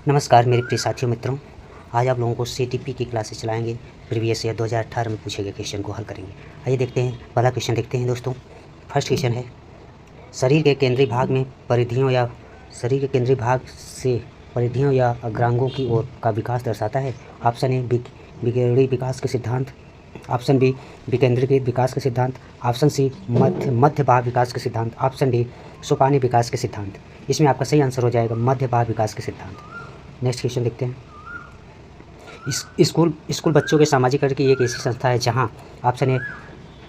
नमस्कार मेरे प्रिय साथियों मित्रों, आज आप लोगों को सीटीपी की क्लासेस चलाएंगे। प्रीवियस ईयर 2018 में पूछे गए क्वेश्चन को हल करेंगे। आइए देखते हैं, पहला क्वेश्चन देखते हैं दोस्तों। फर्स्ट क्वेश्चन है, शरीर के केंद्रीय भाग में परिधियों या शरीर के केंद्रीय भाग से परिधियों या अग्रांगों की ओर का विकास दर्शाता है। ऑप्शन ए विकेंद्रीय विकास के सिद्धांत, ऑप्शन बी विकेंद्रीकृत विकास के सिद्धांत, ऑप्शन सी मध्य भाग विकास के सिद्धांत, ऑप्शन डी सोपानी विकास के सिद्धांत। इसमें आपका सही आंसर हो जाएगा मध्य भाग विकास के सिद्धांत। नेक्स्ट क्वेश्चन देखते हैं। स्कूल बच्चों के सामाजिकरण की एक ऐसी संस्था है जहां ऑप्शन ए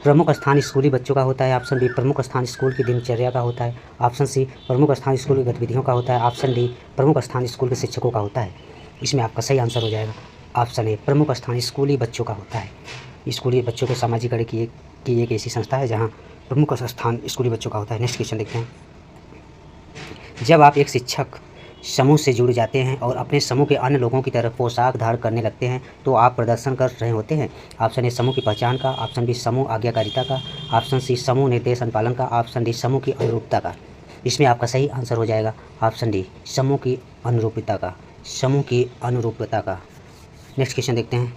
प्रमुख स्थान स्कूली बच्चों का होता है, ऑप्शन बी प्रमुख स्थान स्कूल की दिनचर्या का होता है, ऑप्शन सी प्रमुख स्थान स्कूल की गतिविधियों का होता है, ऑप्शन डी प्रमुख स्थान स्कूल के शिक्षकों का होता है। इसमें आपका सही आंसर हो जाएगा ऑप्शन ए प्रमुख स्थान स्कूली बच्चों का होता है। स्कूली बच्चों के सामाजिकरण की एक ऐसी संस्था है जहाँ प्रमुख स्थान स्कूली बच्चों का होता है। नेक्स्ट क्वेश्चन देखते हैं। जब आप एक शिक्षक समूह से जुड़ जाते हैं और अपने समूह के अन्य लोगों की तरह पोशाक धारण करने लगते हैं तो आप प्रदर्शन कर रहे होते हैं। ऑप्शन ए समूह की पहचान का, ऑप्शन बी समूह आज्ञाकारिता का, ऑप्शन सी समूह निर्देश अनुपालन का, ऑप्शन डी समूह की अनुरूपता का। इसमें आपका सही आंसर हो जाएगा ऑप्शन डी समूह की अनुरूपता का, समूह की अनुरूपता का। नेक्स्ट क्वेश्चन देखते हैं।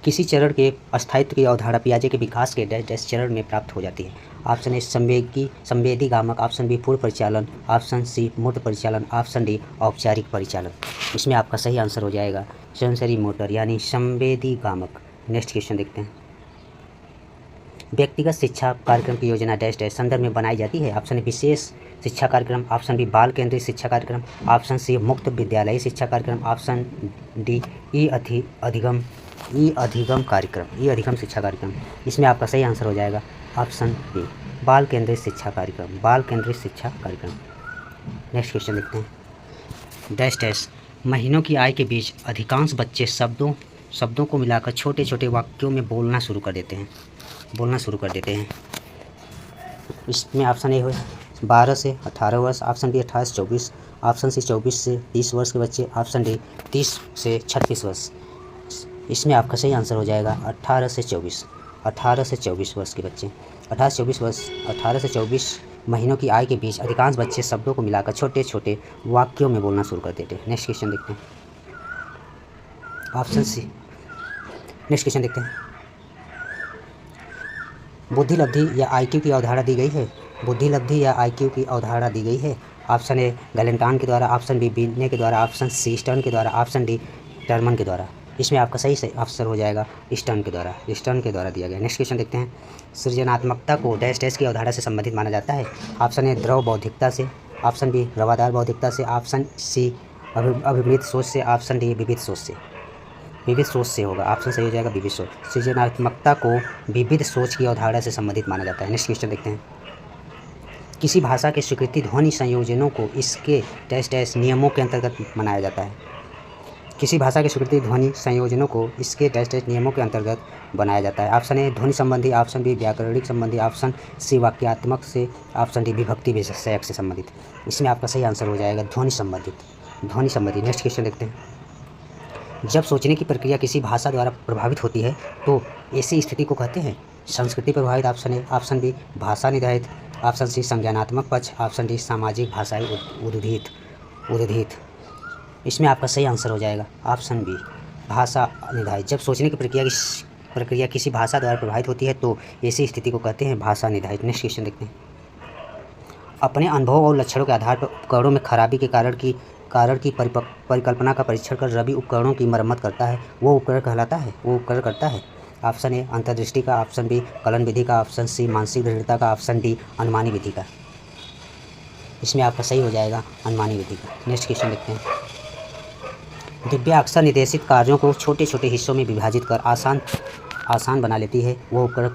किसी चरण के अस्थायित्व की अवधारणा पियाजे के विकास के डैश चरण में प्राप्त हो जाती है। ऑप्शन ए संवेदी गामक, ऑप्शन बी पूर्व परिचालन, ऑप्शन सी मूर्त परिचालन, ऑप्शन डी औपचारिक परिचालन। इसमें आपका सही आंसर हो जाएगा सेंसरी मोटर यानी संवेदी गामक। नेक्स्ट क्वेश्चन देखते हैं। व्यक्तिगत शिक्षा कार्यक्रम की योजना डैश संदर्भ में बनाई जाती है। ऑप्शन ए विशेष शिक्षा कार्यक्रम, ऑप्शन बी बाल केंद्रित शिक्षा कार्यक्रम, ऑप्शन सी मुक्त विद्यालयी शिक्षा कार्यक्रम, ऑप्शन डी ई अधिगम कार्यक्रम, ई अधिगम शिक्षा कार्यक्रम। इसमें आपका सही आंसर हो जाएगा ऑप्शन बी बाल केंद्रित शिक्षा कार्यक्रम, बाल केंद्रित शिक्षा कार्यक्रम। नेक्स्ट क्वेश्चन देखते हैं। डैश महीनों की आय के बीच अधिकांश बच्चे शब्दों को मिलाकर छोटे छोटे वाक्यों में बोलना शुरू कर देते हैं। इसमें ऑप्शन ए हो 12 से 18 वर्ष, ऑप्शन बी 18 से 24, ऑप्शन सी 24 से 30 वर्ष के बच्चे, ऑप्शन डी 30 से 36 वर्ष। इसमें आपका सही आंसर हो जाएगा 18 से 24 वर्ष के बच्चे। 18 से 24 महीनों की आयु के बीच अधिकांश बच्चे शब्दों को मिलाकर छोटे छोटे वाक्यों में बोलना शुरू कर देते हैं। नेक्स्ट क्वेश्चन देखते हैं। Option C. नेक्स्ट क्वेश्चन देखते हैं। बुद्धि लब्धि या आईक्यू की अवधारणा दी गई है। बुद्धि लब्धि या आईक्यू की अवधारणा दी गई है। ऑप्शन ए गैलेंटान के द्वारा, ऑप्शन बी बीने के द्वारा, ऑप्शन सी स्टर्न के द्वारा, ऑप्शन डी टर्मन के द्वारा। इसमें आपका सही आंसर हो जाएगा स्टर्न के द्वारा दिया गया। नेक्स्ट क्वेश्चन देखते हैं। सृजनात्मकता को डैश की अवधारणा से संबंधित माना जाता है। ऑप्शन ए द्रव बौद्धिकता से, ऑप्शन बी रवादार बौद्धिकता से, ऑप्शन सी अभिवृद्ध सोच से, ऑप्शन डी विविध सोच से होगा। ऑप्शन सही हो जाएगा विविध सोच। सृजनात्मकता को विविध सोच की अवधारणा से संबंधित माना जाता है। नेक्स्ट क्वेश्चन देखते हैं। किसी भाषा के स्वीकृति ध्वनि संयोजनों को इसके डैश नियमों के अंतर्गत मनाया जाता है। किसी भाषा के स्वीकृति ध्वनि संयोजनों को इसके डैश नियमों के अंतर्गत बनाया जाता है। ऑप्शन ए ध्वनि संबंधी, ऑप्शन बी व्याकरणिक संबंधी, ऑप्शन सी वाक्यात्मक से, ऑप्शन डी विभक्ति विषयक से संबंधित। इसमें आपका सही आंसर हो जाएगा ध्वनि संबंधी। नेक्स्ट क्वेश्चन देखते हैं। जब सोचने की प्रक्रिया किसी भाषा द्वारा प्रभावित होती है तो ऐसी स्थिति को कहते हैं संस्कृति प्रभावित। ऑप्शन ए, ऑप्शन बी भाषा निधायित, ऑप्शन सी संज्ञानात्मक पक्ष, ऑप्शन डी सामाजिक भाषाई उद्धित। इसमें आपका सही आंसर हो जाएगा ऑप्शन बी भाषा निधायित। जब सोचने की प्रक्रिया किसी भाषा द्वारा प्रभावित होती है तो ऐसी स्थिति को कहते हैं भाषा निधायित। नेक्स्ट क्वेश्चन देखते हैं। अपने अनुभव और लक्षणों के आधार पर उपकरणों में खराबी के कारण की परिकल्पना का परीक्षण कर रवि उपकरणों की मरम्मत करता है, वो उपकरण करता है। ऑप्शन ए अंतर्दृष्टि का, ऑप्शन बी कलन विधि का, ऑप्शन सी मानसिक दृढ़ता का, ऑप्शन डी अनुमानी विधि का। इसमें आपका सही हो जाएगा अनुमानी विधि का। नेक्स्ट क्वेश्चन देखते हैं। दिव्या अक्सर निर्देशित कार्यों को छोटे छोटे हिस्सों में विभाजित कर आसान बना लेती है, वो उपयोग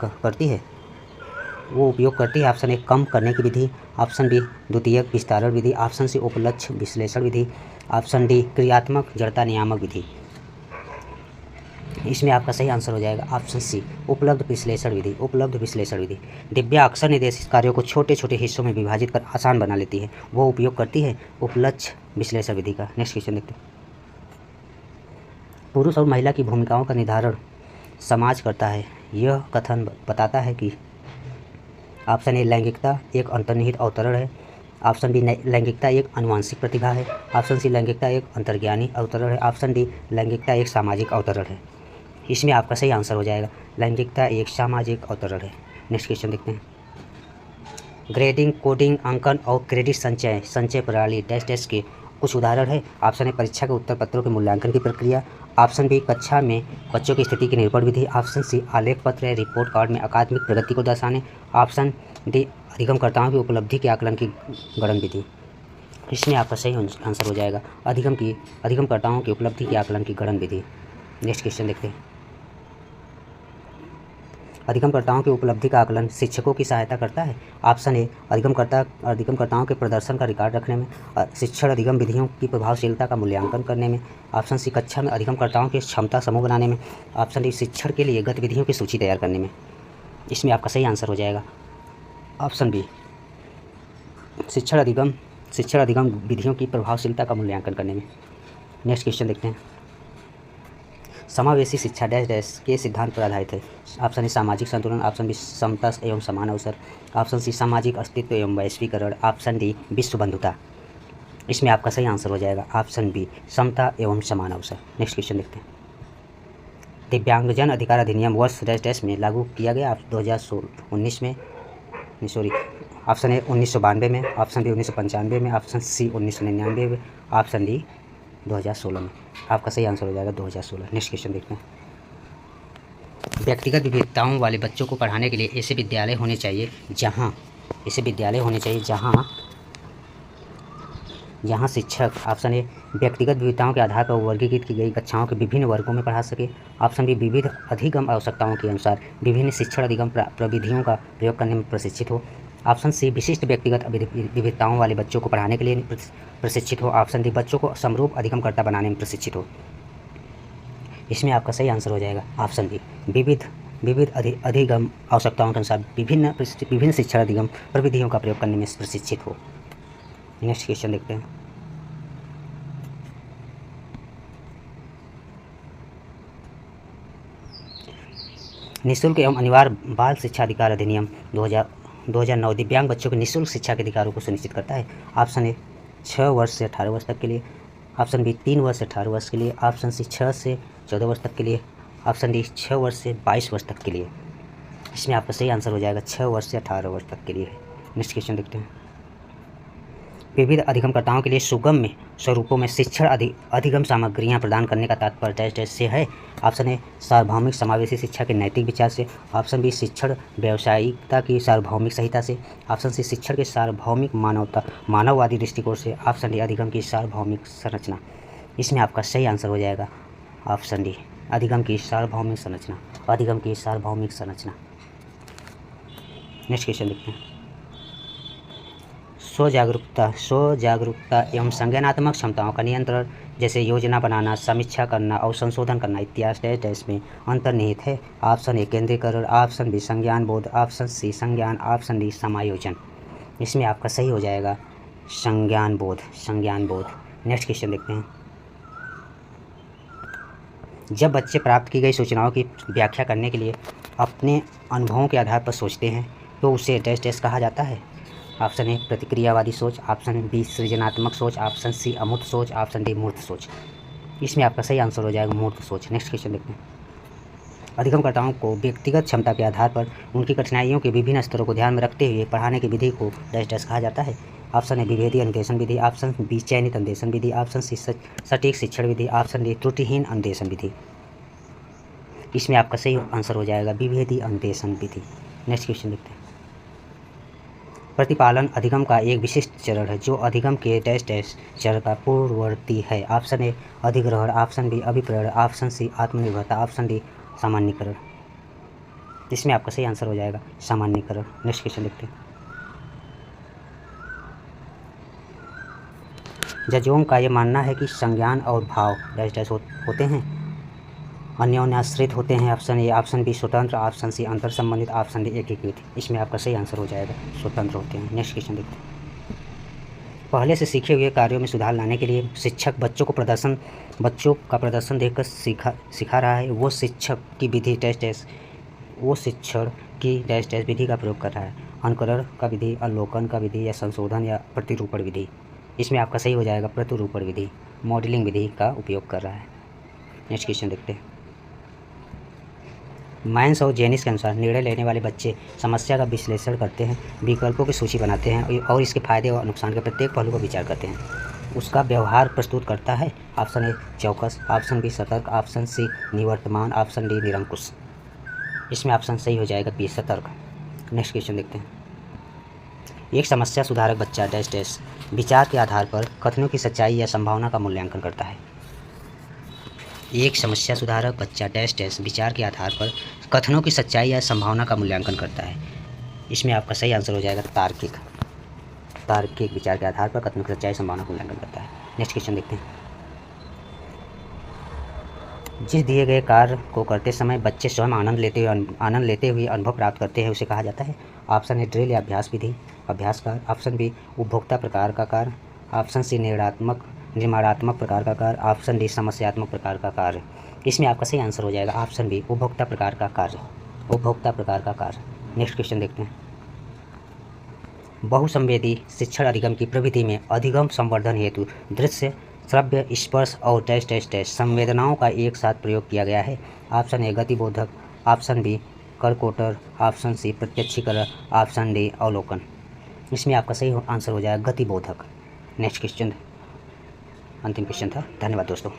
करती है। ऑप्शन ए कम करने की विधि, ऑप्शन बी द्वितीयक विस्तारण विधि, ऑप्शन सी उपलक्ष्य विश्लेषण विधि, ऑप्शन डी क्रियात्मक जड़ता नियामक विधि। इसमें आपका सही आंसर हो जाएगा ऑप्शन सी उपलब्ध विश्लेषण विधि। दिव्या अक्सर निर्देशित कार्यों को छोटे छोटे हिस्सों में विभाजित कर आसान बना लेती है, वो उपयोग करती है उपलक्ष्य विश्लेषण विधि का। नेक्स्ट क्वेश्चन देखते हैं। पुरुष और महिला की भूमिकाओं का निर्धारण समाज करता है, यह कथन बताता है कि ऑप्शन ए लैंगिकता एक अंतर्निहित अवतरण है, ऑप्शन बी लैंगिकता एक आनुवंशिक प्रतिभा है। ऑप्शन सी लैंगिकता एक अंतर्ज्ञानी अवतरण है। ऑप्शन डी लैंगिकता एक सामाजिक अवतरण है। इसमें आपका सही आंसर हो जाएगा लैंगिकता एक सामाजिक अवतरण है। नेक्स्ट क्वेश्चन देखते हैं। ग्रेडिंग, कोडिंग, अंकन और क्रेडिट संचय प्रणाली डैश डैश के कुछ उदाहरण है। ऑप्शन ए परीक्षा के उत्तर पत्रों के मूल्यांकन की प्रक्रिया। ऑप्शन बी कक्षा में बच्चों की स्थिति की निरूपण विधि। ऑप्शन सी आलेख पत्र या रिपोर्ट कार्ड में अकादमिक प्रगति को दर्शाने। ऑप्शन डी अधिगमकर्ताओं की उपलब्धि के आकलन की गणन विधि। इसमें आपका सही आंसर हो जाएगा अधिगमकर्ताओं की उपलब्धि के आकलन की गणन विधि। नेक्स्ट क्वेश्चन देखते हैं। अधिगमकर्ताओं की उपलब्धि का आकलन शिक्षकों की सहायता करता है। ऑप्शन ए अधिगमकर्ताओं के प्रदर्शन का रिकॉर्ड रखने में। शिक्षण अधिगम विधियों की प्रभावशीलता का मूल्यांकन करने में। ऑप्शन सी कक्षा में अधिगमकर्ताओं के क्षमता समूह बनाने में। ऑप्शन डी शिक्षण के लिए गतिविधियों की सूची तैयार करने में। इसमें आपका सही आंसर हो जाएगा ऑप्शन बी शिक्षण अधिगम विधियों की प्रभावशीलता का मूल्यांकन करने में। नेक्स्ट क्वेश्चन देखते हैं। समावेशी शिक्षा डैश डैश के सिद्धांत पर आधारित है। ऑप्शन ए सामाजिक संतुलन। ऑप्शन बी समता एवं समान अवसर। ऑप्शन सी सामाजिक अस्तित्व एवं वैश्वीकरण। ऑप्शन डी विश्व बंधुता। इसमें आपका सही आंसर हो जाएगा ऑप्शन बी समता एवं समान अवसर। नेक्स्ट क्वेश्चन देखते हैं। दिव्यांगजन अधिकार अधिनियम वर्ष डैश डैश में लागू किया गया। 2019 में ऑप्शन ए 1992 में। ऑप्शन बी 1995 में। ऑप्शन सी 1999 में। ऑप्शन डी 2016 में। आपका सही आंसर हो जाएगा 2016। नेक्स्ट क्वेश्चन देखते हैं। व्यक्तिगत विविधताओं वाले बच्चों को पढ़ाने के लिए ऐसे विद्यालय होने चाहिए जहाँ शिक्षक ऑप्शन ए व्यक्तिगत विविधताओं के आधार पर वर्गीकृत की गई कक्षाओं के विभिन्न वर्गों में पढ़ा सके। ऑप्शन बी विविध अधिगम आवश्यकताओं के अनुसार विभिन्न शिक्षण अधिगम प्रविधियों का प्रयोग करने में प्रशिक्षित हो। ऑप्शन सी विशिष्ट व्यक्तिगत विविधताओं वाले बच्चों को पढ़ाने के लिए प्रशिक्षित हो। ऑप्शन डी बच्चों को समरूप अधिगमकर्ता बनाने में प्रशिक्षित हो। इसमें आपका सही आंसर हो जाएगा ऑप्शन डी विविध अधिगम आवश्यकताओं के अनुसार विभिन्न शिक्षण अधिगम प्रविधियों का प्रयोग करने में प्रशिक्षित हो। नेक्स्ट क्वेश्चन देखते हैं। निःशुल्क एवं अनिवार्य बाल शिक्षा अधिकार अधिनियम 2009 दिव्यांग बच्चों के निःशुल्क शिक्षा के अधिकारों को सुनिश्चित करता है। ऑप्शन ए 6 वर्ष से 18 वर्ष तक के लिए। ऑप्शन बी 3 वर्ष से 18 वर्ष के लिए। ऑप्शन सी 6 से 14 वर्ष तक के लिए। ऑप्शन डी 6 वर्ष से 22 वर्ष तक के लिए। इसमें आपका सही आंसर हो जाएगा 6 वर्ष से 18 वर्ष तक के लिए। नेक्स्ट क्वेश्चन देखते हैं। विविध अधिगमकर्ताओं के लिए सुगम्य स्वरूपों में शिक्षण अधिगम सामग्रियां प्रदान करने का तात्पर्य डैश डैश से है। ऑप्शन ए सार्वभौमिक समावेशी शिक्षा के नैतिक विचार से। ऑप्शन बी शिक्षण व्यावसायिकता की सार्वभौमिक संहिता से। ऑप्शन सी शिक्षण के सार्वभौमिक मानववादी दृष्टिकोण से। ऑप्शन डी अधिगम की सार्वभौमिक संरचना। इसमें आपका सही आंसर हो जाएगा ऑप्शन डी अधिगम की सार्वभौमिक संरचना। नेक्स्ट क्वेश्चन देखते हैं। स्व जागरूकता एवं संज्ञानात्मक क्षमताओं का नियंत्रण जैसे योजना बनाना, समीक्षा करना और संशोधन करना इत्यादि डैश डैश में अंतर्निहित है। ऑप्शन ए केंद्रीकरण। ऑप्शन बी संज्ञान बोध। ऑप्शन सी संज्ञान। ऑप्शन डी समायोजन। इसमें आपका सही हो जाएगा संज्ञान बोध। नेक्स्ट क्वेश्चन देखते हैं। जब बच्चे प्राप्त की गई सूचनाओं की व्याख्या करने के लिए अपने अनुभवों के आधार पर सोचते हैं तो उसे डैश डैश कहा जाता है। ऑप्शन ए प्रतिक्रियावादी सोच। ऑप्शन बी सृजनात्मक सोच। ऑप्शन सी अमूर्त सोच। ऑप्शन डी मूर्त सोच। इसमें आपका सही आंसर हो जाएगा मूर्त सोच। नेक्स्ट क्वेश्चन देखते हैं। अधिगमकर्ताओं को व्यक्तिगत क्षमता के आधार पर उनकी कठिनाइयों के विभिन्न स्तरों को ध्यान में रखते हुए पढ़ाने की विधि को डैश डैश कहा जाता है। ऑप्शन ए विभेदी अनुदेशन विधि। ऑप्शन बी चयनित अनुदेशन विधि। ऑप्शन सी सटीक शिक्षण विधि। ऑप्शन डी त्रुटिहीन अनुदेशन विधि। इसमें आपका सही आंसर हो जाएगा विभेदी अनुदेशन विधि। नेक्स्ट क्वेश्चन देखते हैं। प्रतिपालन अधिगम का एक विशिष्ट चरण है जो अधिगम के डैश डैश चरण का पूर्ववर्ती है। ऑप्शन ए अधिग्रहण। ऑप्शन बी अभिप्रेरण। ऑप्शन सी आत्मनिर्भरता। ऑप्शन डी सामान्यीकरण। इसमें आपका सही आंसर हो जाएगा सामान्यीकरण। नेक्स्ट क्वेश्चन देखते हैं। जजों का यह मानना है कि संज्ञान और भाव डैश डैश होते हैं, अन्योन्याश्रित होते हैं। Option A. ऑप्शन बी स्वतंत्र। ऑप्शन सी अंतर संबंधित। ऑप्शन डी एकीकृत। इसमें आपका सही आंसर हो जाएगा स्वतंत्र होते हैं। नेक्स्ट क्वेश्चन देखते हैं। पहले से सीखे हुए कार्यों में सुधार लाने के लिए शिक्षक बच्चों का प्रदर्शन देखकर सिखा रहा है। वो शिक्षण की डैश डैश विधि का प्रयोग कर रहा है। अनुकरण का विधि, अवलोकन का विधि या संशोधन या प्रतिरूपण विधि। इसमें आपका सही हो जाएगा प्रतिरूपण विधि, मॉडलिंग विधि का उपयोग कर रहा है। नेक्स्ट क्वेश्चन देखते हैं। माइंस और जेनिस के अनुसार निर्णय लेने वाले बच्चे समस्या का विश्लेषण करते हैं, विकल्पों की सूची बनाते हैं और इसके फायदे और नुकसान के प्रत्येक पहलू पर विचार करते हैं। उसका व्यवहार प्रस्तुत करता है। ऑप्शन ए चौकस, ऑप्शन बी सतर्क, ऑप्शन सी निवर्तमान, ऑप्शन डी निरंकुश। इसमें ऑप्शन सही हो जाएगा बी सतर्क। नेक्स्ट क्वेश्चन देखते हैं। एक समस्या सुधारक बच्चा डैश डैश विचार के आधार पर कथनों की सच्चाई या संभावना का मूल्यांकन करता है। एक समस्या सुधारक बच्चा डैश डैश विचार के आधार पर कथनों की सच्चाई या संभावना का मूल्यांकन करता है। इसमें आपका सही आंसर हो जाएगा तार्किक। तार्किक विचार के आधार पर कथनों की सच्चाई संभावना का मूल्यांकन करता है। नेक्स्ट क्वेश्चन देखते हैं। जिस दिए गए कार्य को करते समय बच्चे स्वयं आनंद लेते हुए अनुभव प्राप्त करते हैं, उसे कहा जाता है। ऑप्शन ए ड्रिल या अभ्यास विधि, अभ्यास कार्य, ऑप्शन बी उपभोक्ता प्रकार का कार्य, ऑप्शन सी निर्माणात्मक प्रकार का कार्य, ऑप्शन डी समस्यात्मक प्रकार का कार्य। इसमें आपका सही आंसर हो जाएगा ऑप्शन बी उपभोक्ता प्रकार का कार्य, उपभोक्ता प्रकार का कार्य। नेक्स्ट क्वेश्चन देखते हैं। बहुसंवेदी शिक्षण अधिगम की प्रविधि में अधिगम संवर्धन हेतु दृश्य, श्रव्य, स्पर्श और डैश डैश डैश संवेदनाओं का एक साथ प्रयोग किया गया है। ऑप्शन ए गतिबोधक, ऑप्शन बी करकोटर, ऑप्शन सी प्रत्यक्षीकरण, ऑप्शन डी अवलोकन। इसमें आपका सही आंसर हो जाएगा गतिबोधक। नेक्स्ट क्वेश्चन अंतिम क्वेश्चन था। धन्यवाद दोस्तों।